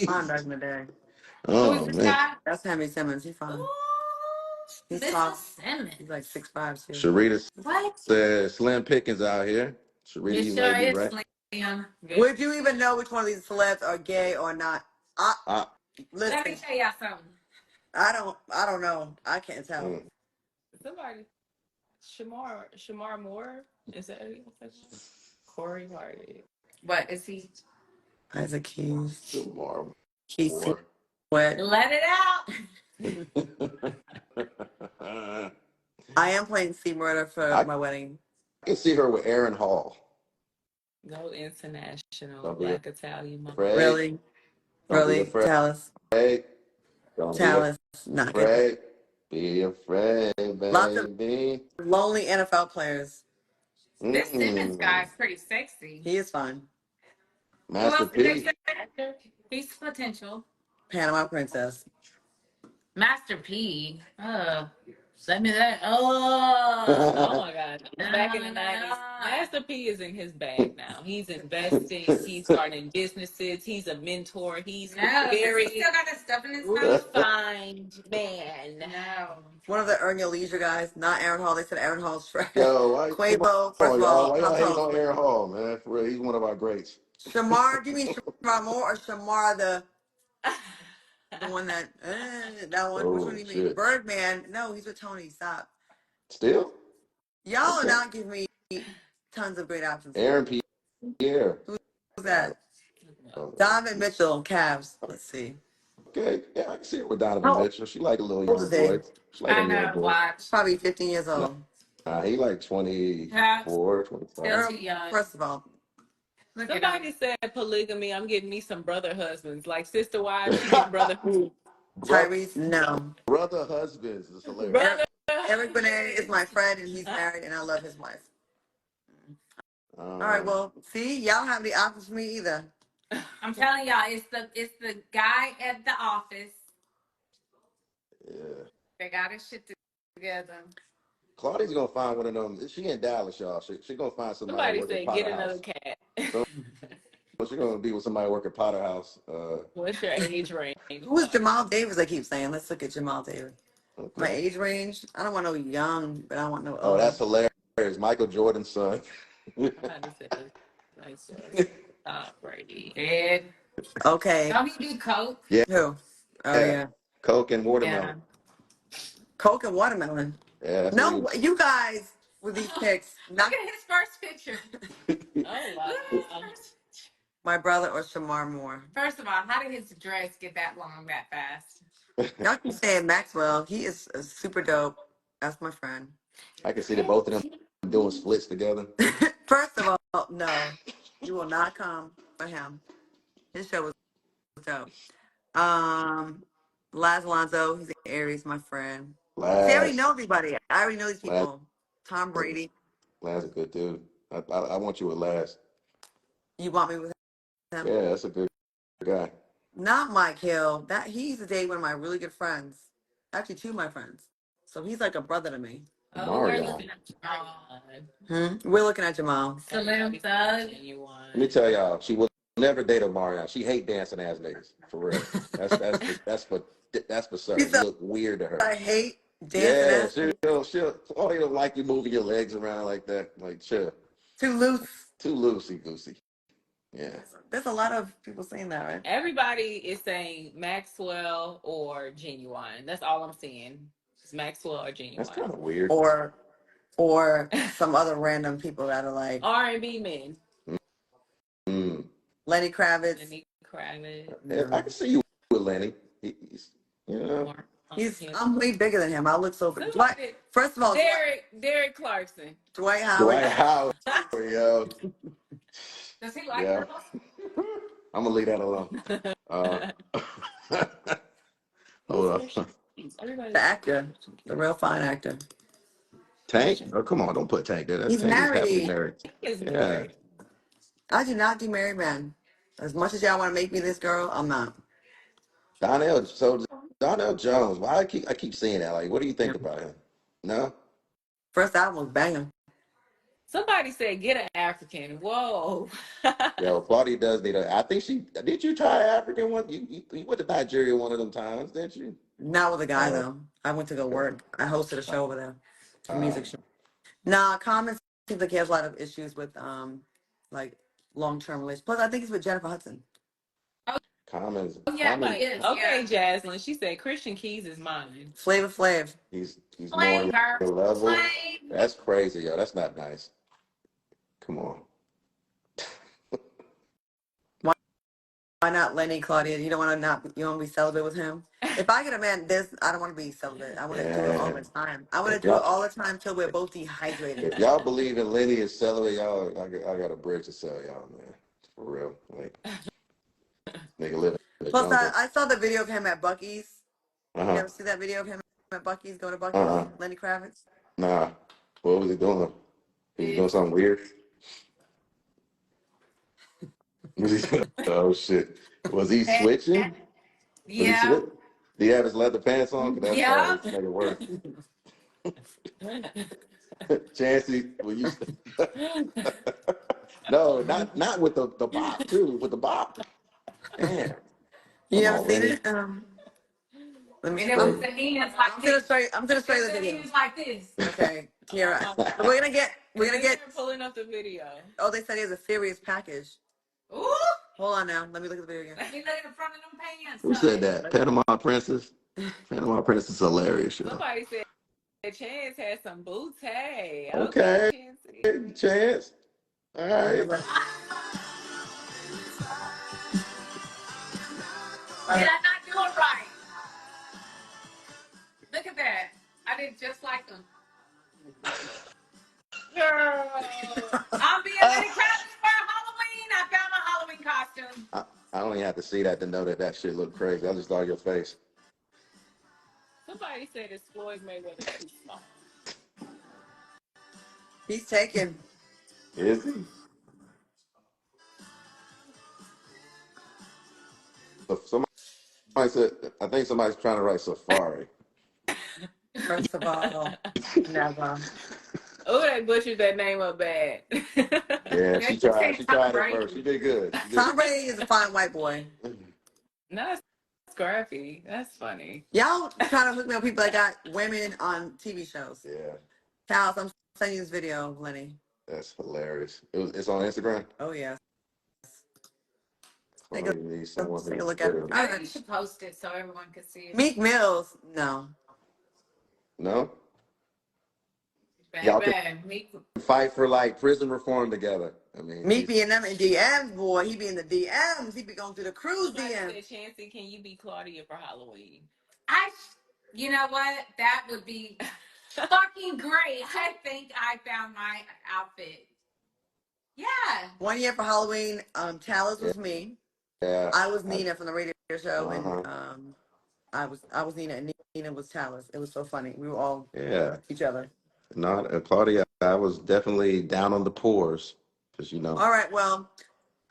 fine back
Jesus.
in the day.
Who is
Oh
this
man.
guy?
That's Henry Simmons. He's
Ooh,
fine. He's
Mr.
tall.
Simmons.
He's like 6'5" too.
Sharita
What?
says Slim Pickens out here.
It
Sharita, you may
sure
be
is
right.
Slim.
Would you even know which one of these celebs are gay or not?
I,
Let me
Listen,
tell y'all something.
I don't know. I can't tell.
mm.
Somebody, Shamar Moore. Is that who you said? Corey Hardy.
What is he?
Isaac Keys.
Tomorrow
Keys
more.
Sweat.
Let it out.
I am playing Sea Murder for
I
my wedding.
can see her with Aaron Hall.
Go international.
Don't be
Black Italian mom.
afraid.
Really?
Don't be
Really?
afraid.
Talus.
Don't be
Talus. Not good.
afraid. Be afraid,
Lots of
baby.
lonely NFL players.
This Simmons guy
Mm.
is pretty sexy.
He is fine.
Who
Master
else did they
P.
say? He's potential.
Panama Princess.
Master P. Send me that.
Oh
Oh.
my God.
No,
Back in the
no,
90s,
no.
Master P is in his bag now. He's investing, he's starting businesses, he's a mentor, he's
No, does he
very
still got that stuff in his mouth?
refined man.
No.
One of the Earn Your Leisure guys, not Aaron Hall. They said Aaron Hall's trash.
Yo, come
Quavo, first
on,
of
y'all.
all,
Why
how
y'all hating
tall is
on Aaron Hall, man? For real, he's one of our greats.
Shamar? Do you mean Shamar Moore or Shamar the one that one? Which one
Oh
do you mean?
shit.
Birdman? No, he's with Tony. Stop.
Still?
Y'all are
Okay.
not giving me tons of great options here.
Aaron Pierre.
Who's
Uh,
that? Donovan Mitchell, Cavs. Let's see.
okay. Yeah, I can see it with Donovan
How
Mitchell. She like a little
old is
young
he?
boy. She like
I
them young
know.
boys.
Watch.
Probably 15 years
Nah,
old.
he like
Huh?
24,
Still
25.
too young.
First of all,
Look at him.
Somebody said polygamy. I'm getting me some brother husbands. Like sister wives, she get brother
Bro-
Tyrese, no.
brother husbands is hilarious.
brother.
Eric Benet is my friend, and he's married, and I love his wife. All right,
Um,
well, see, y'all have the options for me either.
I'm telling y'all, it's the guy at the office.
yeah.
They got his shit together.
Claudia's gonna find one of them. She in Dallas, y'all. She gonna find somebody
Somebody
working at
said
Potter
get another
House.
cat.
So she's gonna be with somebody working Potter House.
What's your age range?
Who is Jamal Davis? I keep saying. Let's look at Jamal Davis. My
Okay.
age range. I don't want no young, but I don't want no
Oh, that's
old.
hilarious. Michael Jordan's son.
I had to say nice Brady.
Ed.
Okay.
Don't he do coke?
Yeah,
Who? Oh
yeah.
yeah.
Coke and
Yeah.
watermelon.
Coke and watermelon.
Yeah, that's what
No, you guys with these pics.
Look
Not
at his first picture.
Oh wow.
my brother or Shamar Moore.
First of all, how did his dress get that long that fast?
Y'all keep saying Maxwell. He is super dope. That's my friend.
I can see the both of them doing splits together.
First of all, no, you will not come for him. His show was dope. Laz Alonso, he's an Aries, my friend. See, I already
Last,
know everybody. I already know these
last,
people. Tom Brady.
last a good dude. I want you with last.
You want me with him?
Yeah, that's a good guy.
Not Mike Hill. That he's a date one of my really good friends. Actually, two of my friends. So he's like a brother to me.
Oh, we're
Mario.
looking at Jamal.
We're looking at Jamal.
Slim Thug.
Let me tell y'all, she will never date a Marion. She hate dancing ass niggas. For real. That's for
He
certain. You
said,
look weird to her.
I hate dancing
Yeah,
ass.
she'll Claudia don't like you moving your legs around like that. Like chill.
Too loose.
Too loosey goosey. Yeah.
There's a lot of people saying that, right?
Everybody is saying Maxwell or Genuine. That's all I'm seeing. It's Maxwell or Genuine.
That's kind of weird.
Or some other random people that are like
R&B men.
Mm.
Lenny Kravitz.
Lenny Kravitz.
No.
I can see you with Lenny. He's, you know.
I'm way bigger than him. I look so big. First of all,
Derek Clarkson.
Dwight Howard.
Dwight Howard, yo.
Does he like
Yeah.
girls?
I'm gonna leave that alone. Hold on.
The actor, the real fine actor.
Tank? Oh, come on, don't put Tank there.
He's
Tank is happily
married.
married.
He's
Yeah.
married.
I do not do married men. As much as y'all want to make me this girl, I'm not.
Donnell Jones. Why I keep seeing that? Like, what do you think about him? No?
First album was banging.
Somebody said get an African. Whoa.
Yo, Claudia does need a. I think she did. You try African one? You went to Nigeria one of them times, didn't you?
Not with a guy though. I went to go work. I hosted a show over there, a music show. Nah, Common seems like he has a lot of issues with like long-term relationships. Plus, I think he's with Jennifer Hudson.
Commons.
Oh, yeah,
Common.
he is.
Okay, yeah. Jaslyn. She said Christian Keys is mine.
Flavor Flav.
He's more on your level. That's crazy, yo. That's not nice. Come on.
Why not Lenny, Claudia? You don't want to be celibate with him? If I get a man, I don't want to be celibate. I want to do it all the time. I want to do it all the time till we're both dehydrated.
If y'all believe in Lenny is celibate, y'all, I got a bridge to sell y'all, man. For real. Like, nigga live in the
Plus,
jungle.
I saw the video of him at Bucky's. You never see that video of him at Bucky's, going to Bucky's? Lenny Kravitz?
Nah. What was he doing? He was doing something weird. Oh shit! Was he switching?
Yeah.
Did he have his leather pants on? That's
Yeah.
make it worse. Chancey, will you? No, not with the bop too. With the bop. Damn.
You
Come
ever
on,
seen
Lenny.
it? Let me.
And it was the hands like
I'm gonna show you the video.
Hands like this.
Okay, Tiara. We're gonna get.
Pulling up the video.
Oh, they said he has a serious package.
Ooh.
Hold on now. Let me look at the video again.
Let me look at the front of them pants.
Who said that? Panama Princess. Panama Princess is hilarious. Yo.
Somebody said Chance had some boots. Hey,
Okay,
Chance.
Chance. All right.
Did I not do it right? Look at that. I did just like them. Girl. I'm being Lenny Kravitz for Halloween. I found my Halloween costume.
I don't even have to see that to know that shit look crazy. I just saw your face.
Somebody said it's Floyd Mayweather too small.
He's taken.
Is he? So somebody said, I think somebody's trying to write Safari.
First of all, never.
Oh, they butchered that name up bad.
Yeah,
Yeah,
she
you
tried.
say
She
Tom
tried it
Brady.
first. She did good. She did.
Tom Brady is a fine white boy.
That's scrappy. That's funny.
Y'all trying to hook me up people that got women on TV shows.
Yeah,
Ta.Lus, I'm sending you this video, Lenny.
that's hilarious. It's on Instagram.
Oh, yes.
I
Take
need someone
take a
who's
look at it.
literally.
All
I think you
right.
should post it so everyone can see it.
Meek Mills, no.
No, y'all can
Baby, Meek.
fight for like prison reform together. I mean,
Meek be in them in DMs, boy. He be in the DMs. He be going through the cruise
Somebody
DMs.
said, Chancey, can you be Claudia for Halloween?
You know what? That would be fucking great. I think I found my outfit. Yeah.
1 year for Halloween, Ta.Lus was me.
yeah.
I was Nina from the radio show, and
Uh-huh.
I was Nina, and Nina was Ta.Lus. It was so funny. We were all
Yeah.
each other.
Not Claudia. I was definitely down on the pores because
All right, well,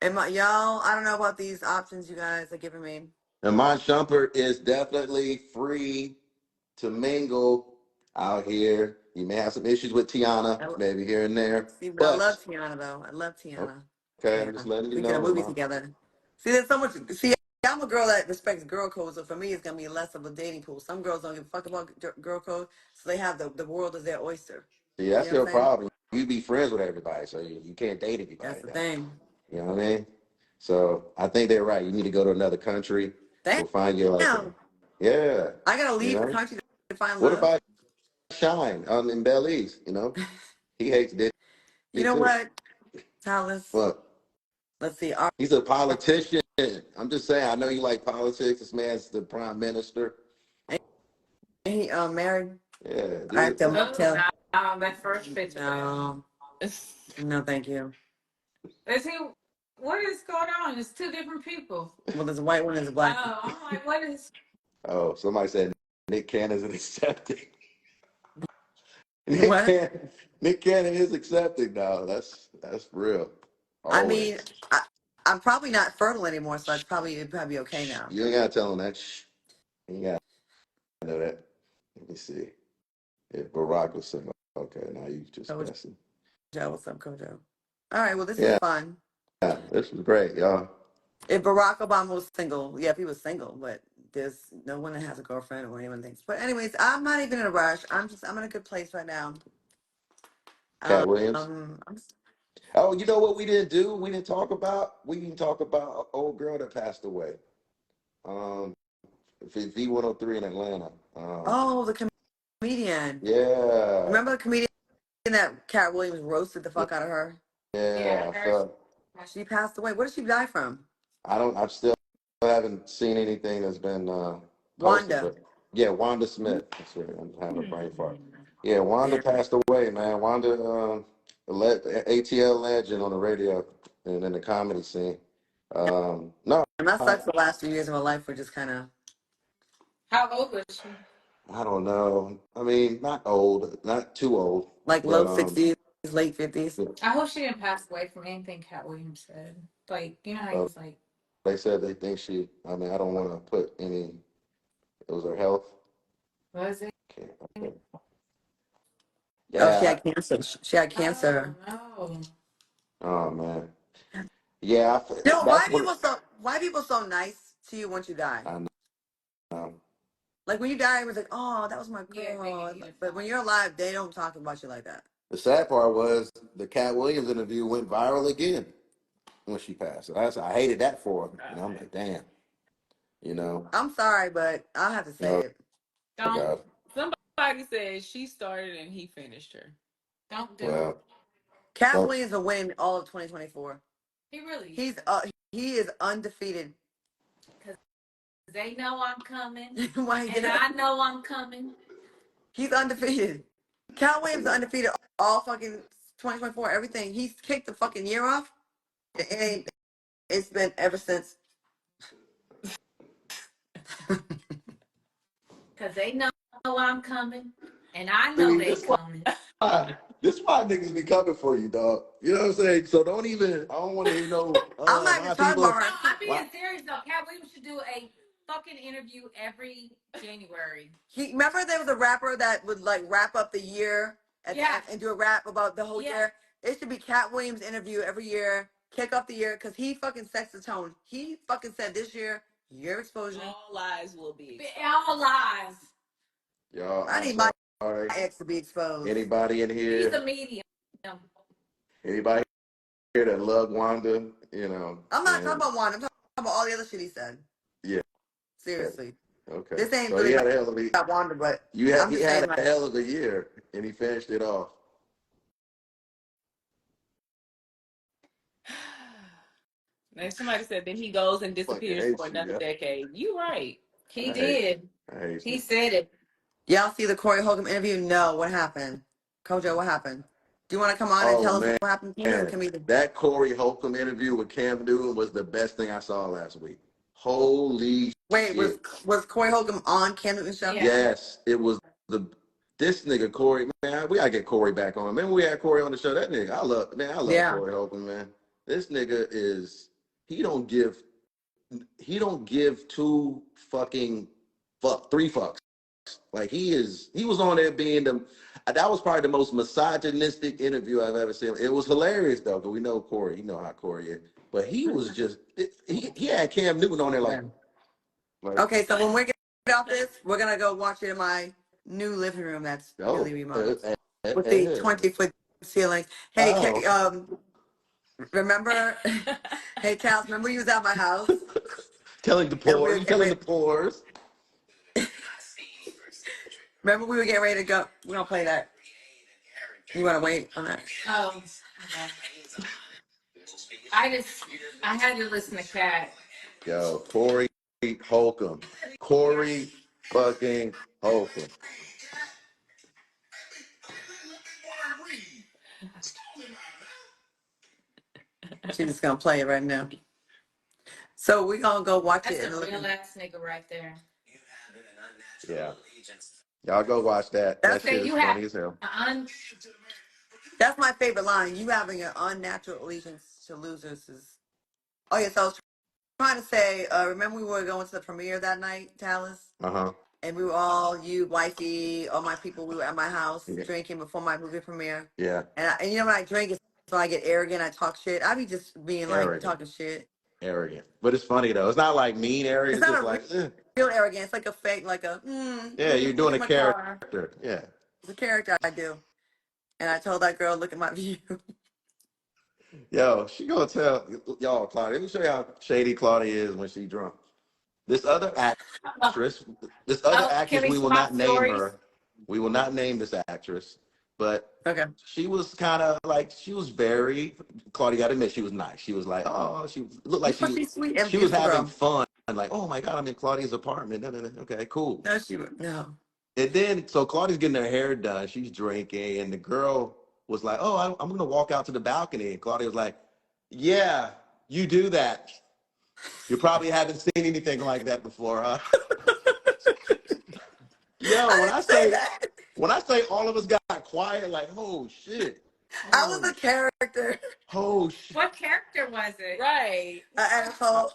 y'all, I don't know about these options you guys are giving me.
Iman Shumpert is definitely free to mingle out here. You may have some issues with Tiana, maybe here and there,
See, but I
but
love Tiana though. I love Tiana.
okay, I'm
Yeah,
just letting you
we did a
know,
movie
Iman.
together. See, there's so much. See, I'm a girl that respects girl code, so for me, it's gonna be less of a dating pool. Some girls don't give a fuck about girl code, so they have the world as their oyster.
See,
You
that's
know what
your
I'm saying?
problem. You be friends with everybody, so you can't date
That's
everybody
the
now.
thing.
You know what I mean? So I think they're right. You need to go to another country.
Damn,
Go find your like, yeah,
I gotta
you
leave the
know.
country to find
What
love.
about Shine in Belize? You know, he hates Diddy
You know
too.
what, Ta.Lus?
But
Let's see.
he's a politician. I'm just saying. I know you like politics. This man's the prime minister.
He married.
Yeah,
I have
dude.
to
Oh,
tell.
that first picture.
No, no, thank you.
Is he? What is going on? It's two different people.
Well, there's a white one, there's a black one.
Oh, I'm like, what is?
Oh, somebody said Nick Cannon's accepting.
What?
Nick Cannon is accepting now. That's real.
I mean,
Always.
I'm probably not fertile anymore, so it'd probably be okay now.
You ain't gotta tell him that. Shh. You ain't gotta know that. Let me see. If Barack was single. Okay, now you just
Kojo,
messing.
what's up, Kojo? All right, well, this was
Yeah,
fun.
this was great, y'all.
If Barack Obama was single, yeah, if he was single, but there's no one that has a girlfriend or anyone thinks. But anyways, I'm not even in a rush. I'm in a good place right now.
Cat Williams.
I'm
Oh, you know what we didn't do? We didn't talk about. We didn't talk about an old girl that passed away. Um, V103 in Atlanta.
oh, the comedian.
Yeah,
Remember the comedian that Cat Williams roasted the fuck out of her?
yeah. I felt.
She passed away. What did she die from?
I don't. I still haven't seen anything that's been posted,
Wanda.
but yeah, Wanda Smith. That's right. I'm having a brain fart. Yeah, Wanda passed away, man. Wanda, ATL legend on the radio and in the comedy scene. No,
And that sucks. The last few years of her life were just kind of
How old was she?
I don't know. I mean, not old, not too old,
like
but
low 60s, late 50s.
I hope she didn't pass away from anything Cat Williams said. Like, you know how he's like.
they said they think she. I mean, I don't want to put any. It was her health.
Was it?
Okay.
Oh, she
Yeah.
had cancer. She had cancer.
Oh, no.
Oh man. Yeah.
Yo,
That's what.
why people so nice to you once you die?
I know.
Like when you die, it was like, oh, that was my
Yeah,
girl.
maybe.
But when you're alive, they don't talk about you like that.
The sad part was the Cat Williams interview went viral again when she passed. I hated that for her. And I'm like, damn. You know.
I'm sorry, but I'll have to say
Oh,
it.
God.
Somebody said she started and he finished her.
Don't do it.
Well.
Cat Williams will win all of 2024.
He really.
He is undefeated.
Because they know I'm coming.
Why?
And I know I'm coming.
He's undefeated. Cat Williams is undefeated all fucking 2024. Everything. He's kicked the fucking year off. It's been ever since.
Because they know I'm coming. And I know they're coming.
This why niggas be coming for you, dog. You know what I'm saying? So don't even. I don't want to hear no.
I'm not even talking about her.
No, I'm being serious though. Cat Williams should do a fucking interview every January.
Remember there was a rapper that would like wrap up the year at the end and do a rap about the whole year? It should be Cat Williams' interview every year, kick off the year, because he fucking sets the tone. He fucking said this year exposure.
All lies will be exposed.
All lies.
Y'all,
I
I'm
need my
sorry.
ex to be exposed.
Anybody in here?
He's a medium.
Anybody here that love Wanda? You know.
I'm not talking about Wanda. I'm talking about all the other shit he said.
Yeah.
Seriously.
Okay.
This ain't
so
really
he had a hell of a
about Wanda, but
he
I'm just
had
saying,
a
like,
hell of a year, and he finished it off.
And somebody said then he goes and
Fucking
disappears
hate
for
you,
another
yeah.
decade. You right.
He did.
I hate
He
you.
said it.
y'all see the Corey Holcomb interview? No, what happened? Kojo, what happened? Do you want to come on and
Oh
tell us
man,
what happened? Can we...
that Corey Holcomb interview with Cam Newton was the best thing I saw last week. Holy
Wait,
shit!
was Corey Holcomb on Cam Newton's show?
Yeah.
Yes, it was this nigga Corey. Man, we gotta get Corey back on. Remember we had Corey on the show? That nigga, I love Corey Holcomb, man. This nigga is he don't give two fucking three fucks. Like he was on there being that was probably the most misogynistic interview I've ever seen. It was hilarious though, because we know Corey, you know how Corey is. But he was just he had Cam Newton on there like
okay, so when we get off this, we're gonna go watch it in my new living room that's newly remodeled with the 20-foot ceilings. Hey, remember? Hey, Tal, remember you was at my house?
telling the poor, you telling the poors.
Remember we were getting ready to go. We're gonna play that. You wanna wait on that?
Oh. I had to listen to Cat.
Yo, Corey Holcomb. Corey fucking Holcomb.
She's just gonna play it right now. So we're gonna go watch it.
That's a real ass nigga right there.
Yeah. Y'all go watch that. That shit is funny as hell.
That's my favorite line. You having an unnatural allegiance to losers is... Oh, yes, I was trying to say, remember we were going to the premiere that night, Ta.Lus?
Uh-huh.
And we were all, you, wifey, all my people, we were at my house drinking before my movie premiere.
Yeah.
And you know when I drink, it's when I get arrogant, I talk shit. I be just being like, talking shit.
Arrogant. But it's funny, though. It's not like mean arrogant.
It's not
just
real arrogant. It's like a fake, like a,
yeah, you're doing a character. Yeah.
It's a character I do. And I told that girl, look at my view.
Yo, she gonna tell y'all, Claudia. Let me show you how shady Claudia is when she drunk. This other actress, we will not name her. We will not name this actress, but she was kind of like, she was very, Claudia got to admit, she was nice. She was like, oh, she looked like she was having fun. Like, oh my God, I'm in Claudia's apartment. Okay, cool.
No.
And then, so Claudia's getting her hair done. She's drinking, and the girl was like, oh, I'm going to walk out to the balcony. And Claudia was like, yeah, you do that. You probably haven't seen anything like that before, huh? Yo, when I say all of us got quiet, like, oh shit.
I was a character.
Oh shit.
What character was it?
Right.
An asshole.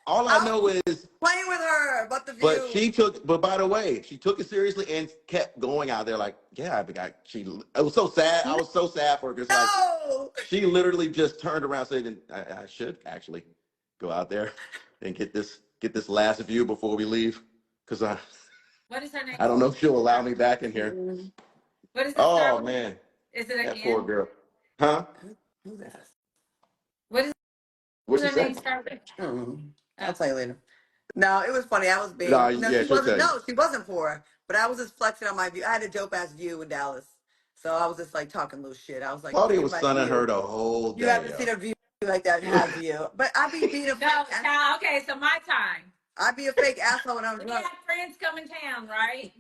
All I know is
playing with her, but the view.
But by the way, she took it seriously and kept going out there like, yeah, it was so sad. I was so sad for her because like, she literally just turned around saying, I should actually go out there and get this last view before we leave. Because
what is her name?
I don't know if she'll allow me back in here.
What is this?
Oh man.
Is it
that poor girl? Huh?
Who's that?
What's her name start with?
I'll tell you later. No, it was funny. I was being she wasn't poor, but I was just flexing on my view. I had a dope ass view in Dallas. So I was just like talking loose shit. I was like,
Claudia was sunning her the whole day.
You haven't seen a view like that, have you? But I be being a
okay, so my time.
I be a fake asshole when I'm drunk.
We had friends come in town, right?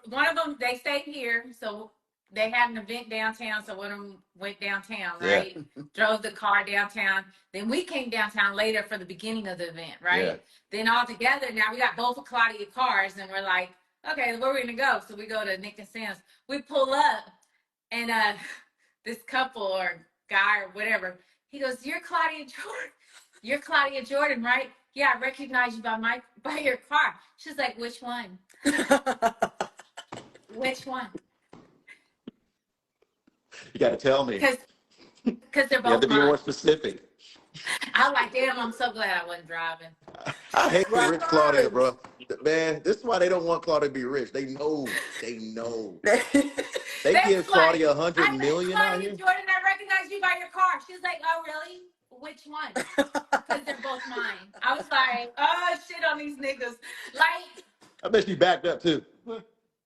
One of them they stayed here, so they had an event downtown, so one of them went downtown, right? Yeah. Drove the car downtown. Then we came downtown later for the beginning of the event, right? Yeah. Then all together, now we got both of Claudia cars, and we're like, okay, where are we gonna go? So we go to Nick and Sam's. We pull up, and this couple or guy or whatever, He goes, "You're Claudia Jordan. You're Claudia Jordan, right? Yeah, I recognize you by your car." She's like, "Which one? Which one?"
You got to tell me.
Because they're both
You have to be
mine.
more specific.
I was like, damn, I'm so glad I wasn't driving.
I hate
Right.
rich Claudia, bro. Man, this is why they don't want Claudia to be rich. They know. They know. They give
Like,
Claudia 100
I
million out
Claudia
here.
Jordan, I recognize you by your car. She's like, "Oh, really? Which one?" Because they're both mine. I was like, "Oh, shit on these niggas." Like,
I bet she backed up too.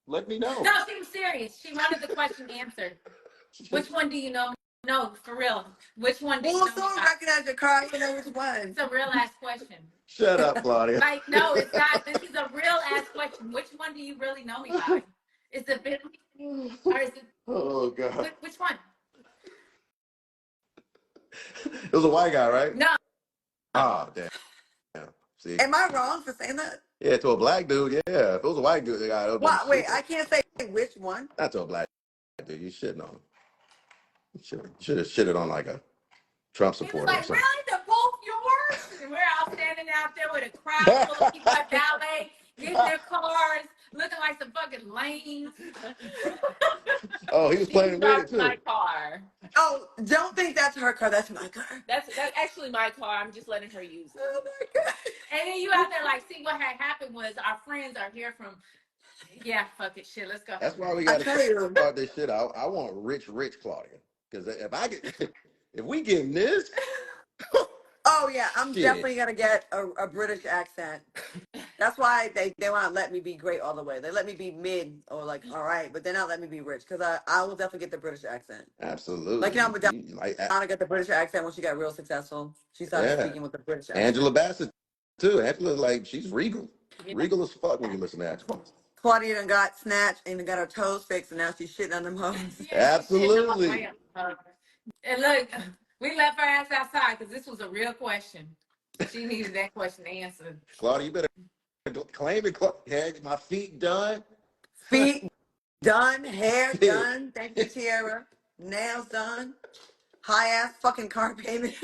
Let me know.
no, she was serious. She wanted the question answered. Which one do you know? No, for real. Which one do you
Well,
know?
someone recognize your car, you know which one.
It's a real ass question.
Shut up, Claudia.
Like, no, it's not. This is a real ass question. Which one do you really know me by? Is it Bentley or is it?
Oh God.
Which one?
It was a white guy, right?
No.
Oh damn. See.
Am I wrong for saying that?
Yeah, to a black dude. Yeah, if it was a white dude, it would have been
What? Wait,
super.
I can't say which one.
Not to a black dude. You shitting on him. Should have shitted on like a Trump
He was
supporter or
like,
something.
"Really? They're both yours?" And we're all standing out there with a crowd full of people at ballet, getting their cars, looking like some fucking lanes.
Oh, he was playing with it too.
My car.
Oh, don't think that's her car. That's my car.
That's actually my car. I'm just letting her use it.
Oh my God.
And then you out there like, see what had happened was our friends are here from, yeah, fuck it, shit, let's go.
That's why we got to
tell you.
start this shit out. I want rich Claudia, because if we get this,
Oh yeah, I'm
shit.
definitely gonna get a British accent. That's why they want to let me be great all the way. They let me be mid or like all right, but they're not letting me be rich because I will definitely get the British accent.
Absolutely.
Like you know,
Like,
Madonna got the British accent when she got real successful. She started
yeah.
speaking with the British accent.
Angela Bassett too. Angela, like, she's regal, regal as fuck when you listen to Angela.
Claudia done got snatched and got her toes fixed, and now she's shitting on them hoes.
Yeah,
Absolutely.
And look, we left her ass outside because this was a real question. She needed that question answered.
Claudia, you better claim it. Had my feet done.
Feet done, hair done. Thank you, Tiara. Nails done. High ass fucking car payment.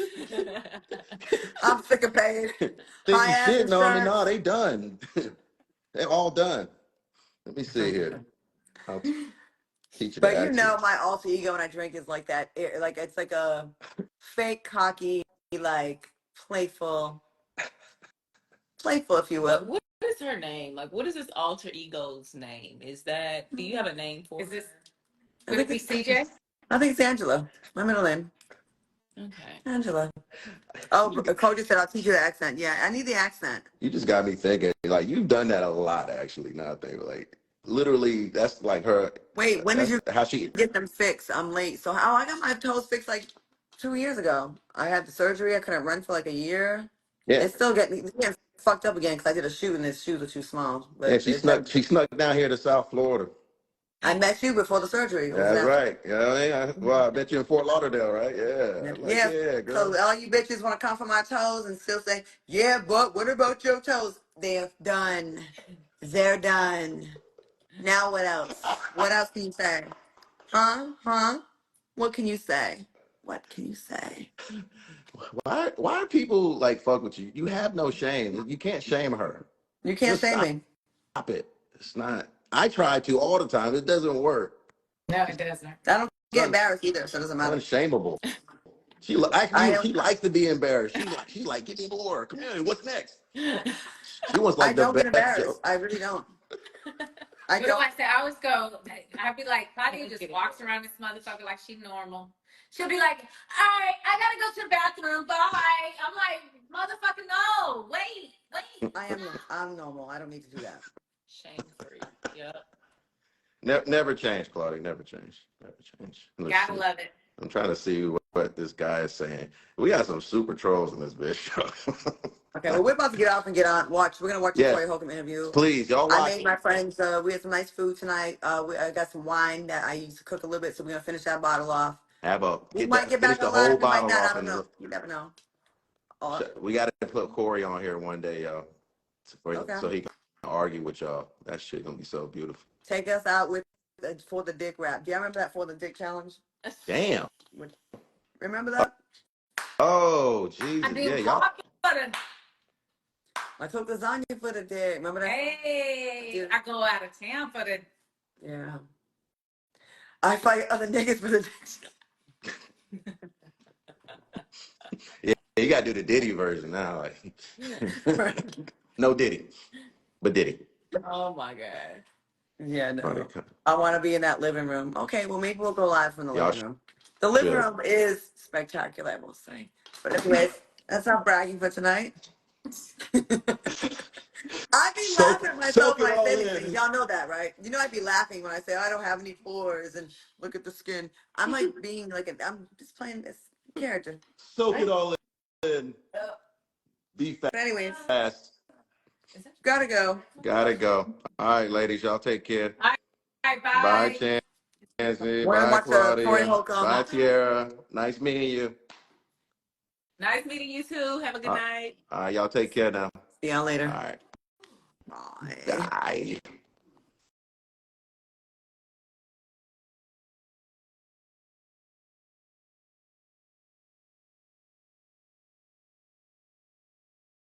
I'm sick of paying.
Think you
High ass
shitting on me? No,
insurance.
they done. They all done. Let me see here. I'll teach you
But
the
you know,
accent.
my alter ego when I drink is like that. Like it's like a fake, cocky, like playful, if you will.
What is her name? Like, what is this alter ego's name? Do you have a name for
Is this,
her?
would it be CJ?
I think it's Angela. My middle name.
Okay.
Angela. Oh, Cody said I'll teach you the accent. Yeah, I need the accent.
You just got me thinking. Like, you've done that a lot, actually. Now I think, like, literally, that's like her.
Wait, when did
That's
you
how she.
get them fixed? I'm late. So how I got my toes fixed like 2 years ago. I had the surgery. I couldn't run for like a year.
Yeah,
It's still getting fucked up again because I did a shoot and his shoes were too small.
yeah.
But
She snuck down here to South Florida.
I met you before the surgery. It was
That's
after.
right. You know what I mean? Well, I bet you in Fort Lauderdale, right? Yeah. I'm like,
Yeah.
yeah, girl.
So all you bitches want to come for my toes and still say, yeah, but what about your toes? They're done. They're done. Now what else? What else can you say? Huh? What can you say? What can you say?
Why are people like fuck with you? You have no shame. You can't shame her.
You can't
Just
shame me.
stop it. It's not. I try to all the time. It doesn't work.
No, it doesn't.
I don't get embarrassed either, so it doesn't
It's
matter.
unshameable. She
I
actually
am.
she likes to be embarrassed. She's like, give me more. Come here. What's next? She wants
I
like the
don't get
best
embarrassed.
joke.
I really don't.
What do I say? I always go, I'd be like, Claudia just walks around this motherfucker like she's normal. She'll be like, all right, I gotta go to the bathroom. Bye. I'm like, motherfucker, no. Wait.
I'm normal. I don't need to do that.
Shame free. Yep.
Never change, Claudia. Never change. Never change.
Gotta love it.
I'm trying to see what this guy is saying. We got some super trolls in this bitch.
Okay, well, we're about to get off and get on. We're gonna watch the
Yes.
Corey Holcomb interview.
Please, y'all
I
watch
made
it.
my friends. We had some nice food tonight. I got some wine that I used to cook a little bit, so we're gonna finish that bottle off. We might get
Finish
back
the
on
whole
live. We might
bottle
not. I
off
don't
and
know. You never know.
we got to put Corey on here one day, y'all,
Okay.
so he can argue with y'all. That shit gonna be so beautiful.
Take us out with for the dick rap. Do you remember that for the dick challenge?
Damn.
Remember that?
Oh,
I
Jesus.
do
Yeah, y'all.
coffee for the.
I cook lasagna for the day. Remember that?
Hey, I go out of town for the.
Yeah. I fight other niggas for the day.
Yeah, you got to do the Diddy version now. Like, no Diddy, but Diddy.
Oh my God. Yeah,
Funny.
no. I want to be in that living room. Okay, well, maybe we'll go live from the
Y'all
living room. The living
should.
room is spectacular, I will say. But anyways, that's not bragging for tonight. I be laughing at myself
Soak
when
it
I say
all
these things.
in.
Y'all know that, right? You know, I be laughing when I say I don't have any pores and look at the skin. I'm like being like, I'm just playing this character,
Soak it
right?
all in. Be
But anyways,
fast.
gotta go.
Gotta go. All right, ladies, y'all take care.
All right,
Bye,
bye.
Chancey.
We're gonna
Bye,
watch the Corey
Claudia.
Holcomb.
Bye, Tiara. Nice meeting you.
Nice meeting you too. Have a good night.
All right, y'all take care now.
See y'all
All
later.
right.
Bye.
Bye.